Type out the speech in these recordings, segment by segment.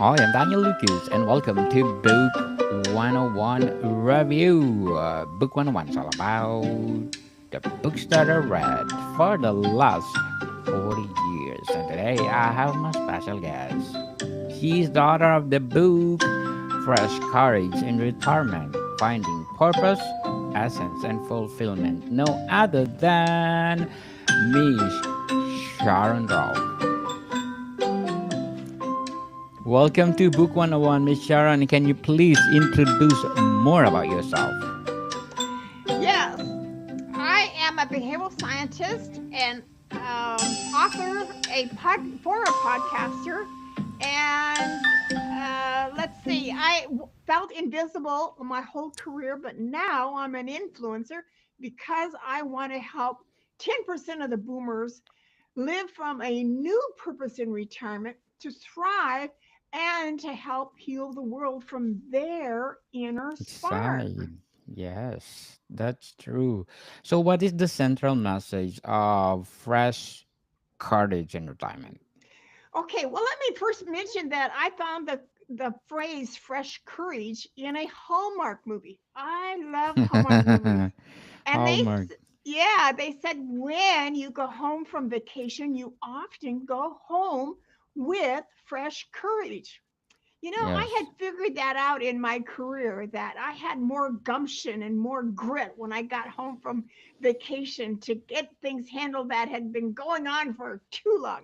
Hi, I'm Daniel Lucas, and welcome to Book 101 Review. Book 101 is all about the books that I read for the last 40 years. And today I have my special guest. She's the author of the book Fresh Courage in Retirement Finding Purpose, Essence, and Fulfillment. No other than Miss Sharon Ralph. Welcome to Book 101, Miss Sharon. Can you please introduce more about yourself? Yes, I am a behavioral scientist and author, former podcaster, and let's see, felt invisible my whole career, but now I'm an influencer because I want to help 10% of the boomers live from a new purpose in retirement to thrive and to help heal the world from their inner spark. Side. Yes, that's true. So, what is the central message of Fresh Courage in Retirement? Okay, well, let me first mention that I found the phrase fresh courage in a Hallmark movie. I love Hallmark movies. And Hallmark. yeah, they said when you go home from vacation, you often go home with fresh courage. I Yes. had figured that out in my career that I had more gumption and more grit when I got home from vacation to get things handled that had been going on for too long.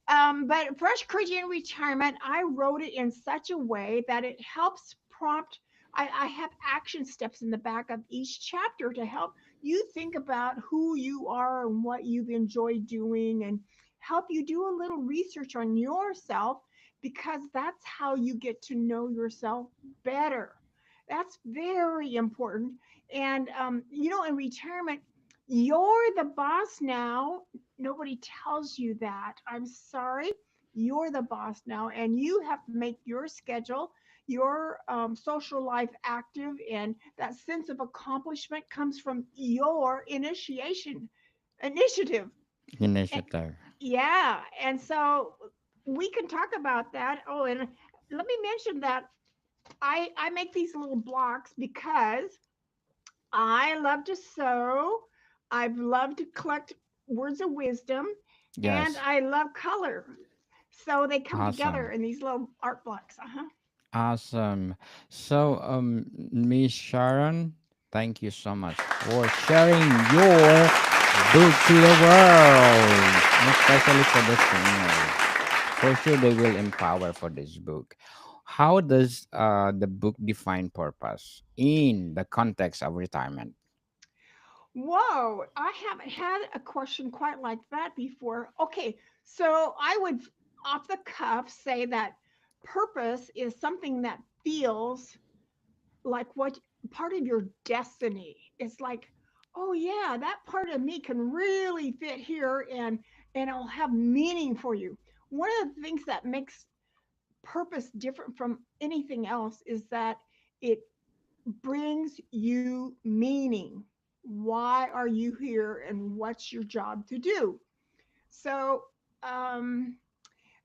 But Fresh Courage in Retirement, I wrote it in such a way that it helps prompt. I have action steps in the back of each chapter to help you think about who you are and what you've enjoyed doing and help you do a little research on yourself because that's how you get to know yourself better. That's very important. And, in retirement, you're the boss now. Nobody tells you that. I'm sorry. You're the boss now, and you have to make your schedule, your social life active, and that sense of accomplishment comes from your initiative. And, Initiative. yeah, and so we can talk about that. Oh, and let me mention that I make these little blocks because I love to sew. I've loved to collect words of wisdom, and Yes. I love color. So they come together Awesome. in these little art blocks. Uh-huh. Awesome. So, Miss Sharon, thank you so much for sharing your book to the world, especially for the seniors. For sure, they will empower for this book. How does the book define purpose in the context of retirement? Whoa, I haven't had a question quite like that before. Okay, so I would off the cuff say that purpose is something that feels like what part of your destiny. It's like, oh yeah, that part of me can really fit here and it'll have meaning for you. One of the things that makes purpose different from anything else is that it brings you meaning. Why are you here and what's your job to do? So um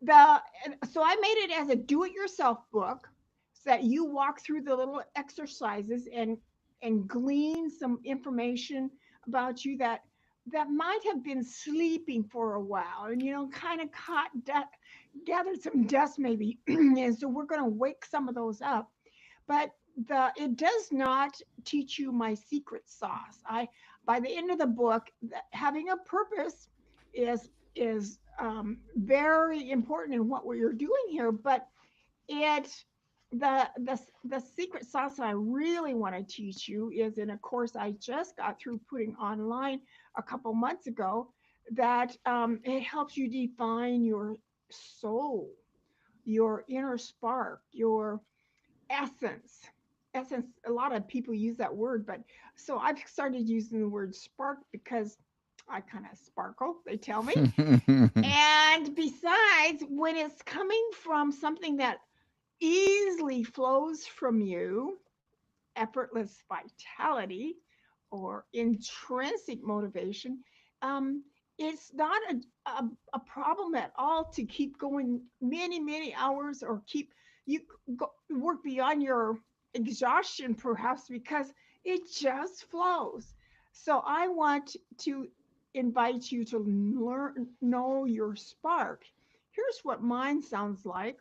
so I made it as a do-it-yourself book so that you walk through the little exercises and glean some information about you that might have been sleeping for a while and kind of gathered some dust maybe. And so we're going to wake some of those up, but the it does not teach you my secret sauce. I By the end of the book, having a purpose is very important in what we're doing here, but it the secret sauce I really want to teach you is in a course I just got through putting online a couple months ago that it helps you define your soul, your inner spark, your essence. Essence, a lot of people use that word, but so I've started using the word spark because I kind of sparkle, they tell me. And besides, when it's coming from something that easily flows from you, effortless vitality or intrinsic motivation, it's not a problem at all to keep going many hours or keep you work beyond your exhaustion perhaps because it just flows. So I want to invite you to learn know your spark. Here's what mine sounds like.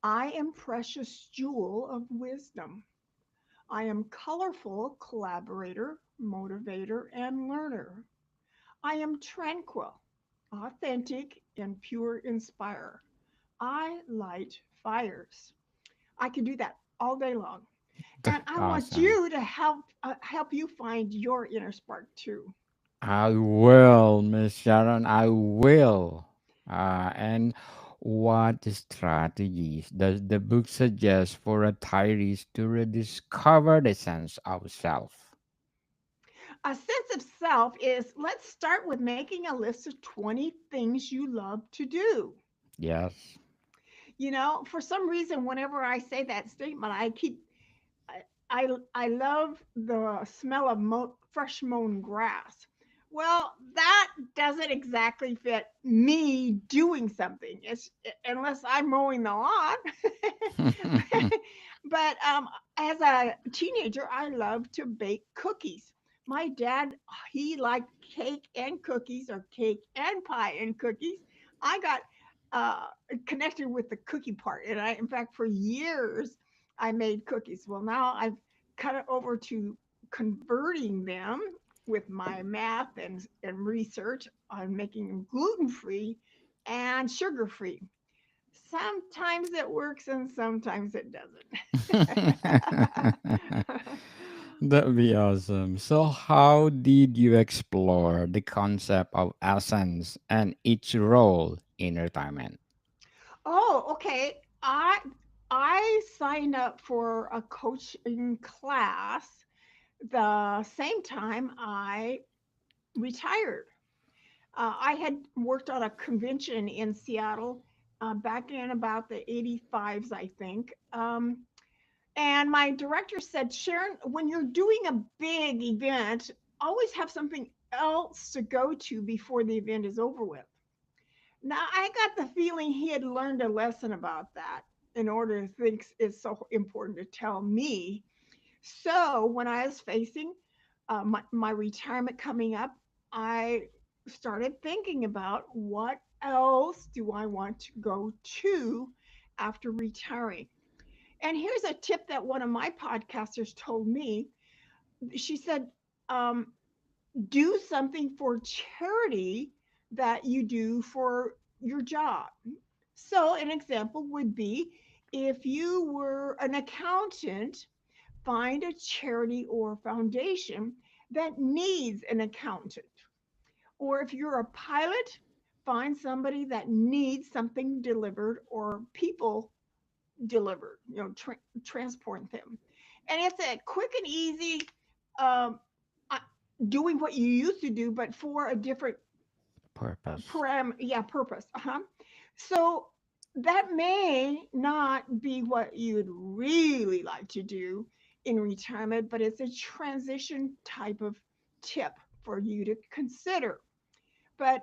I am precious jewel of wisdom. I am colorful collaborator, motivator, and learner. I am tranquil, authentic, and pure inspire. I light fires. I can do that all day long. And I want Awesome. you to help you find your inner spark too. I will, Miss Sharon. I will. And what strategies does the book suggest for retirees to rediscover the sense of self? A sense of self is let's start with making a list of 20 things you love to do. Yes. For some reason, whenever I say that statement, I I love the smell of fresh mown grass. Well, that doesn't exactly fit me doing something. It's unless I'm mowing the lawn. But as a teenager, I loved to bake cookies. My dad, he liked cake and cookies, or cake and pie and cookies. I got uh, connected with the cookie part, and in fact, for years, I made cookies. Well, now I've cut it over to converting them with my math and research on making them gluten free and sugar free. Sometimes it works and sometimes it doesn't. That'd be awesome. So, how did you explore the concept of essence and its role in retirement? Oh, okay. I signed up for a coaching class the same time I retired. I had worked on a convention in Seattle back in about the 85s, I think. And my director said, Sharon, when you're doing a big event, always have something else to go to before the event is over with. Now, I got the feeling he had learned a lesson about that in order to think it's so important to tell me. So when I was facing my retirement coming up, I started thinking about what else do I want to go to after retiring. And here's a tip that one of my podcasters told me. She said, um, do something for charity that you do for your job. So, an example would be if you were an accountant, find a charity or foundation that needs an accountant. Or if you're a pilot, find somebody that needs something delivered or people delivered, transport them. And it's a quick and easy um, uh, doing what you used to do, but for a different Purpose. purpose. So that may not be what you'd really like to do in retirement, but it's a transition type of tip for you to consider. But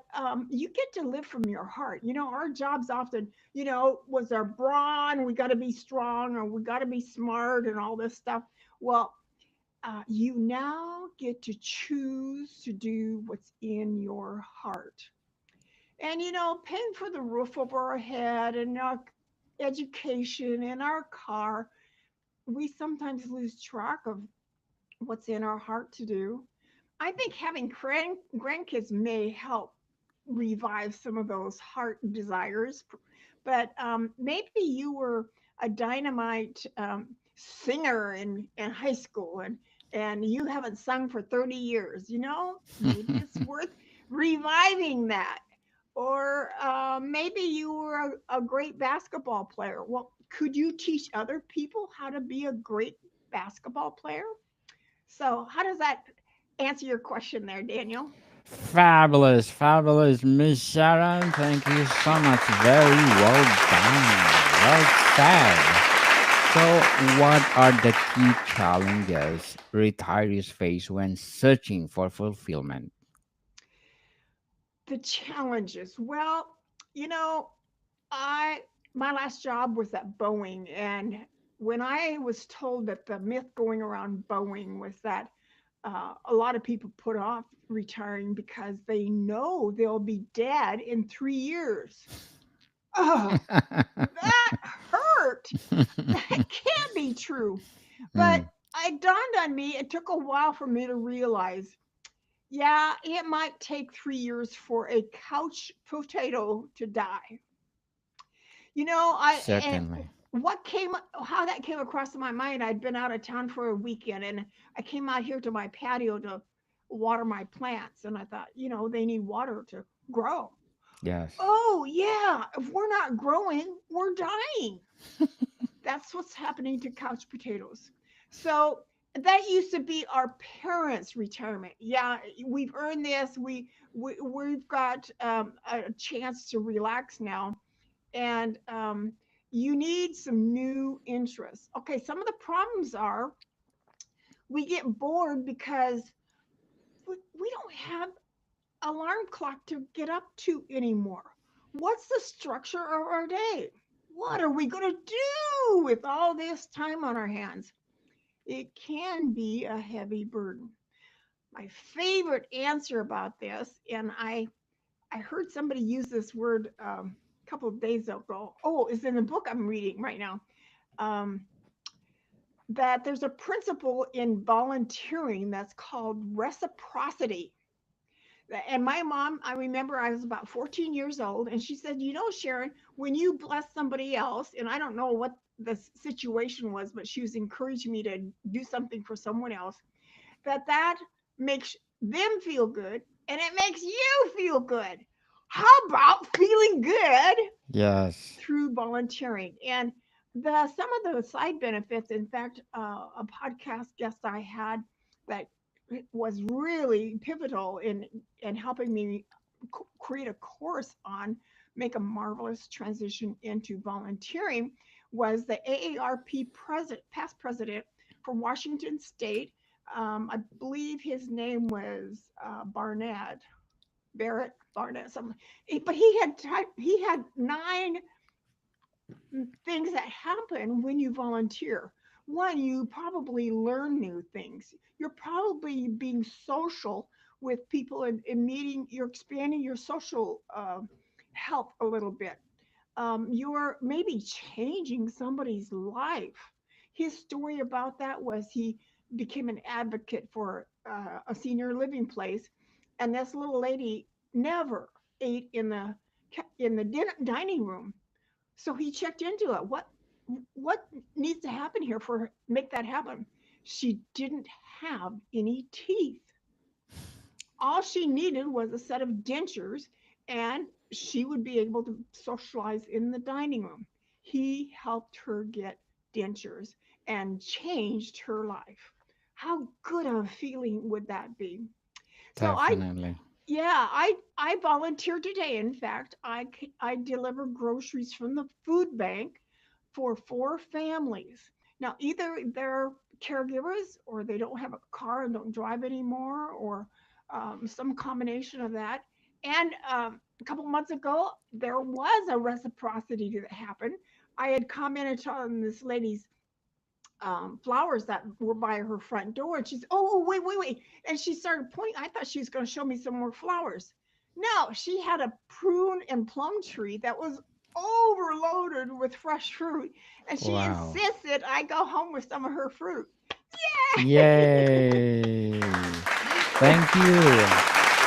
you get to live from your heart. Our jobs often, was our brawn, we got to be strong, or we got to be smart, and all this stuff. Well, you now get to choose to do what's in your heart. And, paying for the roof over our head and our education and our car, we sometimes lose track of what's in our heart to do. I think having grandkids may help revive some of those heart desires. But maybe you were a dynamite singer in high school, and you haven't sung for 30 years. Maybe it's worth reviving that. Or maybe you were a great basketball player. Well, could you teach other people how to be a great basketball player? So, how does that answer your question there, Daniel? Fabulous, fabulous, Miss Sharon. Thank you so much. Very well done. Well said. So, what are the key challenges retirees face when searching for fulfillment? The challenges. Well, you know, I my last job was at Boeing, and when I was told that the myth going around Boeing was that a lot of people put off retiring because they know they'll be dead in 3 years. Oh, that hurt. That can't be true. But Mm, it dawned on me, it took a while for me to realize, yeah, it might take 3 years for a couch potato to die. And certainly. how that came across my mind, I'd been out of town for a weekend and I came out here to my patio to water my plants. And I thought, they need water to grow. Yes. Oh, yeah. If we're not growing, we're dying. That's what's happening to couch potatoes. So that used to be our parents' retirement. Yeah, we've earned this. We've got a chance to relax now, and you need some new interests. Okay, some of the problems are we get bored because we don't have alarm clock to get up to anymore. What's the structure of our day? What are we going to do with all this time on our hands? It can be a heavy burden. My favorite answer about this, and I heard somebody use this word a couple of days ago. Oh, it's in the book I'm reading right now. Um, that there's a principle in volunteering that's called reciprocity. And my mom, I remember I was about 14 years old, and she said, Sharon, when you bless somebody else, and I don't know what the situation was, but she was encouraging me to do something for someone else, that makes them feel good and it makes you feel good. How about feeling good Yes. through volunteering? And the some of the side benefits, in fact, a podcast guest I had that was really pivotal in helping me create a course on make a marvelous transition into volunteering was the AARP past president for Washington State. I believe his name was Barrett Barnett, something. But he had 9 things that happen when you volunteer. One, you probably learn new things. You're probably being social with people and meeting. You're expanding your social health a little bit. You're maybe changing somebody's life. His story about that was he became an advocate for a senior living place, and this little lady never ate in the dining room. So he checked into it. What needs to happen here for make that happen? She didn't have any teeth. All she needed was a set of dentures, and she would be able to socialize in the dining room. He helped her get dentures and changed her life. How good of a feeling would that be? So Definitely. I volunteer today. In fact, I deliver groceries from the food bank for 4 families. Now, either they're caregivers or they don't have a car and don't drive anymore, or some combination of that. And a couple months ago, there was a reciprocity that happened. I had commented on this lady's flowers that were by her front door. And she's, oh, wait. And she started pointing. I thought she was going to show me some more flowers. No, she had a prune and plum tree that was overloaded with fresh fruit. And she Wow. insisted I go home with some of her fruit. Yay. Thank you,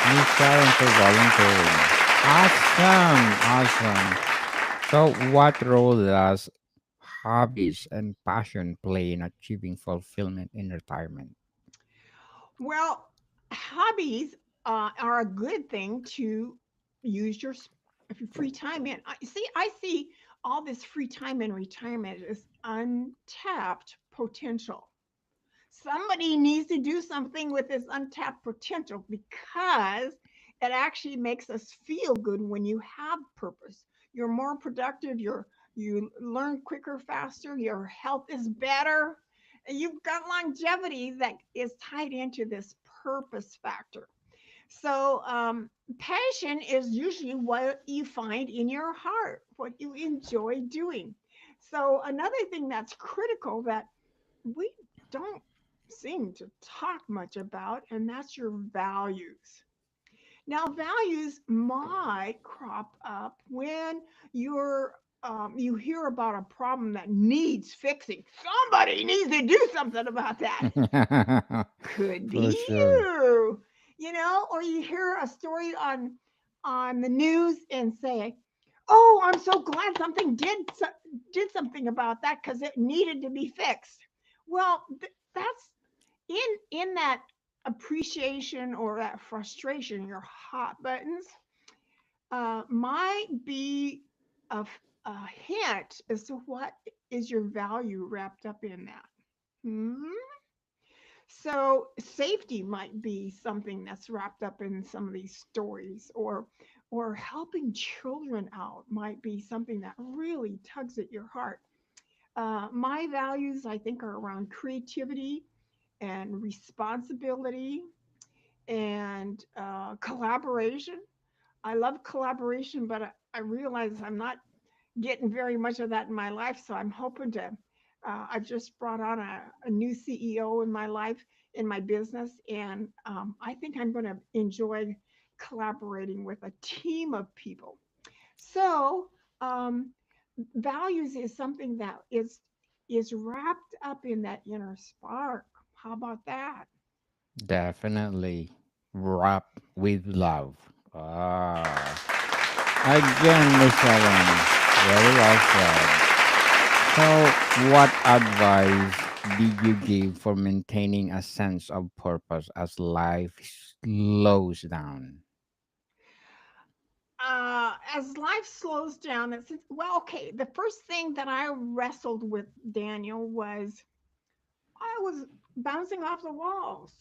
Miss Sharon, for volunteering. Awesome. Awesome. So, what role does hobbies and passion play in achieving fulfillment in retirement? Well, hobbies are a good thing to use your free time in. I see all this free time in retirement as untapped potential. Somebody needs to do something with this untapped potential because it actually makes us feel good when you have purpose. You're more productive, you learn quicker, faster, your health is better. You've got longevity that is tied into this purpose factor. So Passion is usually what you find in your heart, what you enjoy doing. So, another thing that's critical that we don't seem to talk much about, and that's your values. Now, values might crop up when you hear about a problem that needs fixing. Somebody needs to do something about that. Could For be sure. or you hear a story on the news and say, "Oh, I'm so glad something did something about that because it needed to be fixed." Well, that's in that appreciation or that frustration, your hot buttons might be a hint as to what is your value wrapped up in that. Hmm? So safety might be something that's wrapped up in some of these stories, or helping children out might be something that really tugs at your heart. My values, I think, are around creativity and responsibility and collaboration. I love collaboration, but I realize I'm not getting very much of that in my life. So I'm hoping to. I've just brought on a new CEO in my life, in my business, and I think I'm going to enjoy collaborating with a team of people. So um, values is something that is wrapped up in that inner spark. How about that? Definitely wrap with love. Ah. Again, Miss Ellen. Very well said. So, what advice did you give for maintaining a sense of purpose as life slows down? As life slows down, well, okay. The first thing that I wrestled with, Daniel, was I was bouncing off the walls.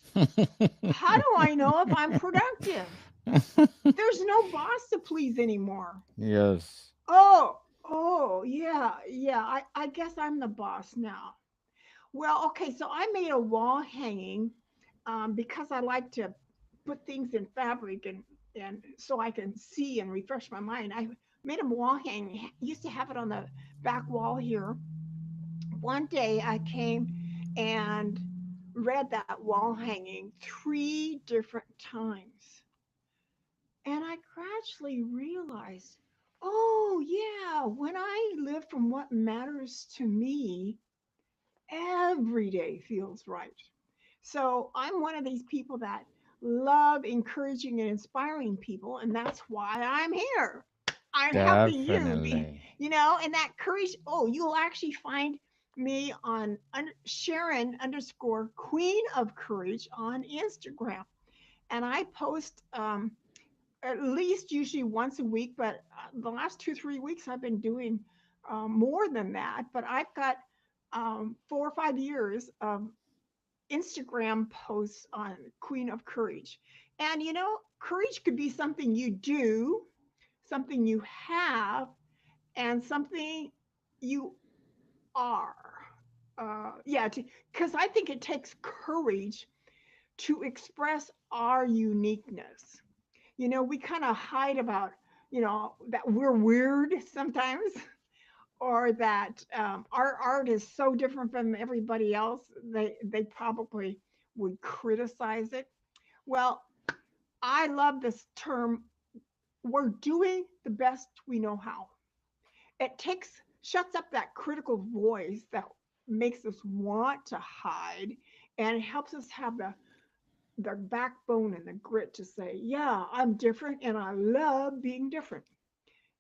How do I know if I'm productive? There's no boss to please anymore. Yes, Oh, yeah, yeah. I guess I'm the boss now. Well, okay, so I made a wall hanging because I like to put things in fabric and so I can see and refresh my mind. I made a wall hanging. Used to have it on the back wall here. One day I came and read that wall hanging 3 different times. And I gradually realized, oh, yeah, when I live from what matters to me, every day feels right. So I'm one of these people that love encouraging and inspiring people, and that's why I'm here. I'm helping you be, definitely. and that courage. Oh, you'll actually find me on Sharon underscore Queen of Courage on Instagram, and I post at least usually once a week, but the last 2 3 weeks I've been doing more than that. But I've got 4 or 5 years of Instagram posts on Queen of Courage. And courage could be something you do, something you have, and something you are. Yeah, because I think it takes courage to express our uniqueness. We kind of hide about, that we're weird sometimes, or that our art is so different from everybody else, they probably would criticize it. Well, I love this term. We're doing the best we know how. It shuts up that critical voice that makes us want to hide, and it helps us have the backbone and the grit to say, yeah, I'm different and I love being different.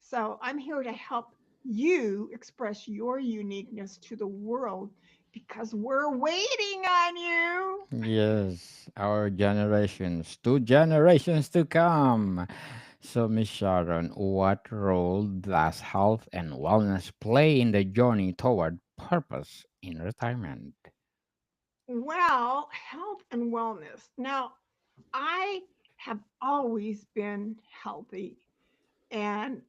So I'm here to help you express your uniqueness to the world because we're waiting on you. Yes, our generations, 2 generations to come. So, Miss Sharon, what role does health and wellness play in the journey toward purpose in retirement? Well, health and wellness. Now, I have always been healthy and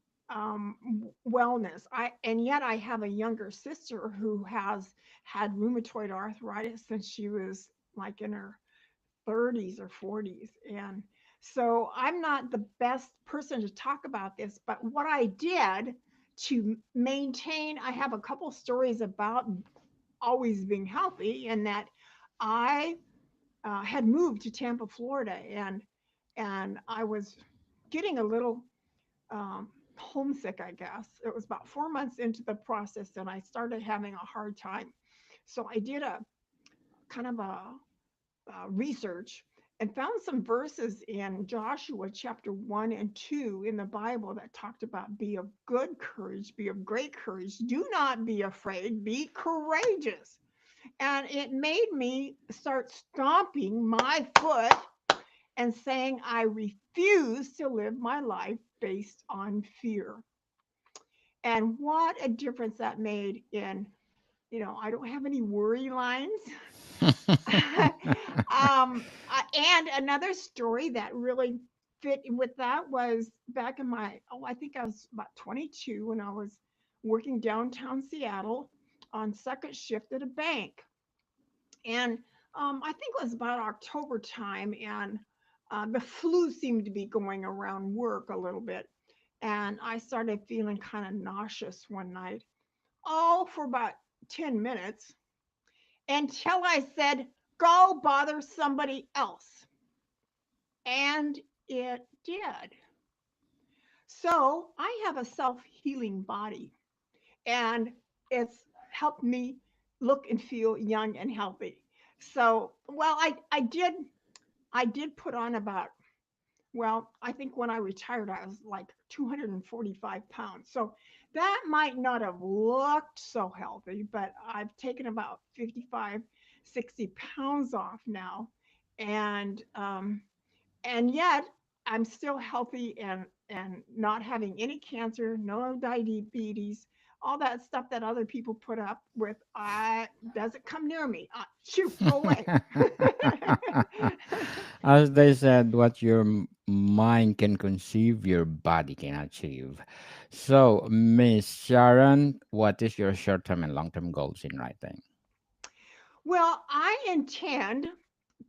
wellness. And yet I have a younger sister who has had rheumatoid arthritis since she was like in her 30s or 40s. And So I'm not the best person to talk about this, but what I did to maintain, I have a couple stories about always being healthy, and that I had moved to Tampa, Florida, and I was getting a little homesick, I guess. It was about 4 months into the process, and I started having a hard time. So I did a kind of a research and found some verses in Joshua chapter 1 and 2 in the Bible that talked about be of good courage, be of great courage, do not be afraid, be courageous. And it made me start stomping my foot and saying, I refuse to live my life based on fear. And what a difference that made in, I don't have any worry lines. And another story that really fit with that was back in I think I was about 22 when I was working downtown Seattle on second shift at a bank. And I think it was about October time, and the flu seemed to be going around work a little bit. And I started feeling kind of nauseous one night, all for about 10 minutes until I said, go bother somebody else. And it did. So I have a self healing body, and it's helped me look and feel young and healthy. So, well, I did put on about, well, I think when I retired, I was like 245 pounds. So that might not have looked so healthy, but I've taken about 55, 60 pounds off now. And, and yet I'm still healthy and not having any cancer, no diabetes, all that stuff that other people put up with. I doesn't come near me. Shoot, go away. As they said, what your mind can conceive, your body can achieve. So, Miss Sharon, what is your short-term and long-term goals in writing? Well, I intend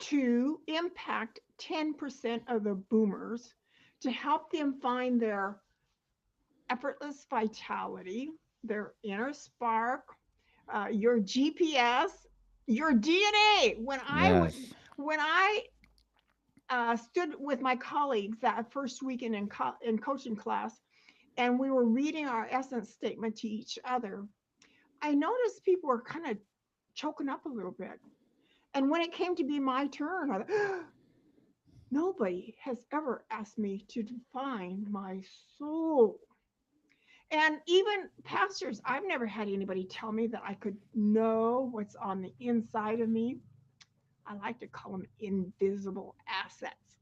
to impact 10% of the boomers to help them find their effortless vitality, their inner spark, your GPS, your DNA. Yes. When I stood with my colleagues that first weekend in coaching class, and we were reading our essence statement to each other, I noticed people were kind of choking up a little bit. And when it came to be my turn, I thought, nobody has ever asked me to define my soul. And even pastors, I've never had anybody tell me that I could know what's on the inside of me. I like to call them invisible assets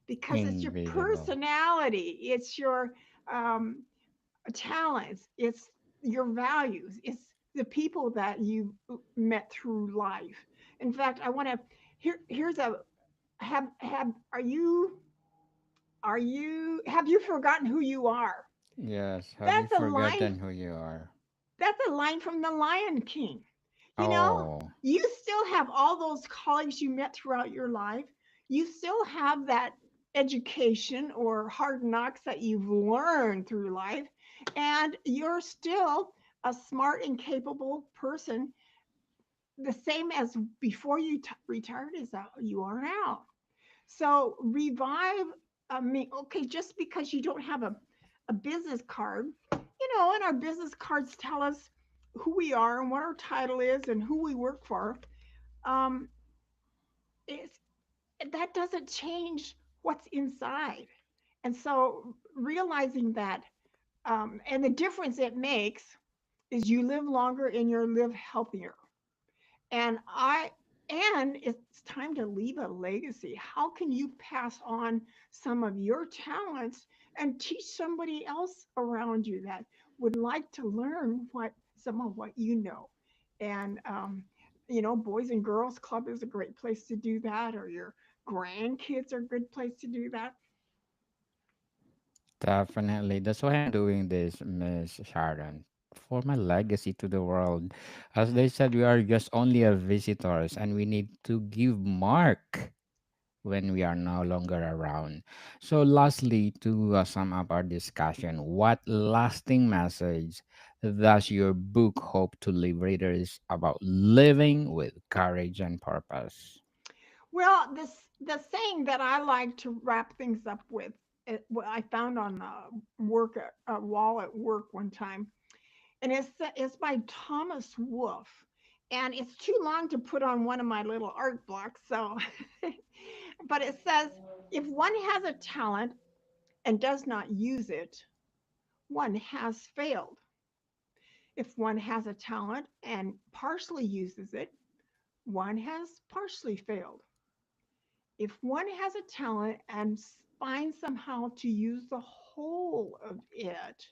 because it's your Invisible. personality, it's your um, talents, it's your values, it's the people that you met through life. In fact, I want to here's a have have you forgotten who you are? Yes. Have you That's a line forgotten who you are? that's a line from the Lion King. You know, Oh, you still have all those colleagues you met throughout your life. You still have that education or hard knocks that you've learned through life, and you're still a smart and capable person, the same as before you retired as you are now. So revive me. Okay, just because you don't have a business card, and our business cards tell us who we are and what our title is and who we work for. Um, it's, that doesn't change what's inside. And so realizing that, and the difference it makes is you live longer and you live healthier. And it's time to leave a legacy. How can you pass on some of your talents and teach somebody else around you that would like to learn what some of what you know? And Boys and Girls Club is a great place to do that, or your grandkids are a good place to do that. definitely. That's why I'm doing this, Miss Sharon. For my legacy to the world. As they said, we are just only a visitors and we need to give mark. when we are no longer around. So, lastly, to sum up our discussion, what lasting message does your book hope to leave readers about living with courage and purpose? Well, the saying that I like to wrap things up with, what I found on a wall at work one time, and it's by Thomas Wolfe, and it's too long to put on one of my little art blocks. So, but it says, if one has a talent and does not use it, one has failed. If one has a talent and partially uses it, one has partially failed. If one has a talent and finds somehow to use the whole of it,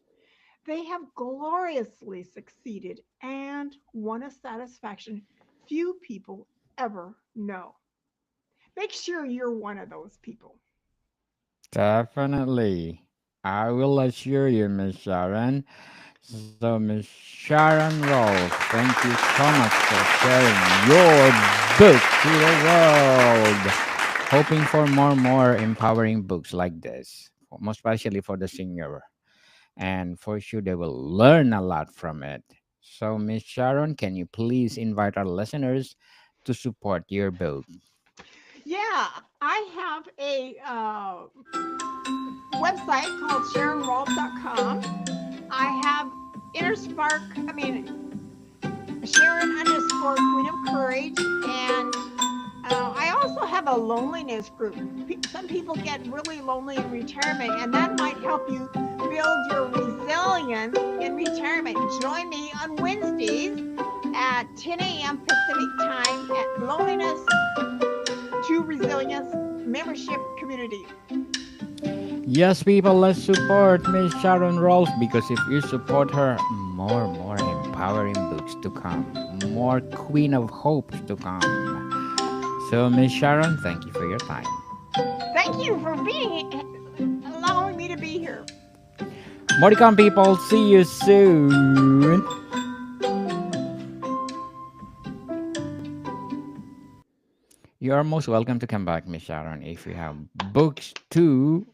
they have gloriously succeeded and won a satisfaction few people ever know. Make sure you're one of those people. Definitely. I will assure you, Miss Sharon. So, Miss Sharon Rolfe, thank you so much for sharing your book to the world. Hoping for more empowering books like this, most especially for the senior. And for sure, they will learn a lot from it. So, Miss Sharon, can you please invite our listeners to support your book? Yeah, I have a website called SharonRolf.com. I have Inner Spark, I mean, Sharon underscore Queen of Courage. And I also have a loneliness group. Some people get really lonely in retirement, and that might help you build your resilience in retirement. Join me on Wednesdays at 10 a.m. Pacific time at Loneliness to Resilience Membership Community. Yes, people, let's support Miss Sharon Rolfe because if you support her, more empowering books to come, more Queen of Hopes to come. So, Miss Sharon, thank you for your time. Thank you for allowing me to be here. More to come, people. See you soon. You are most welcome to come back, Miss Sharon, if you have books to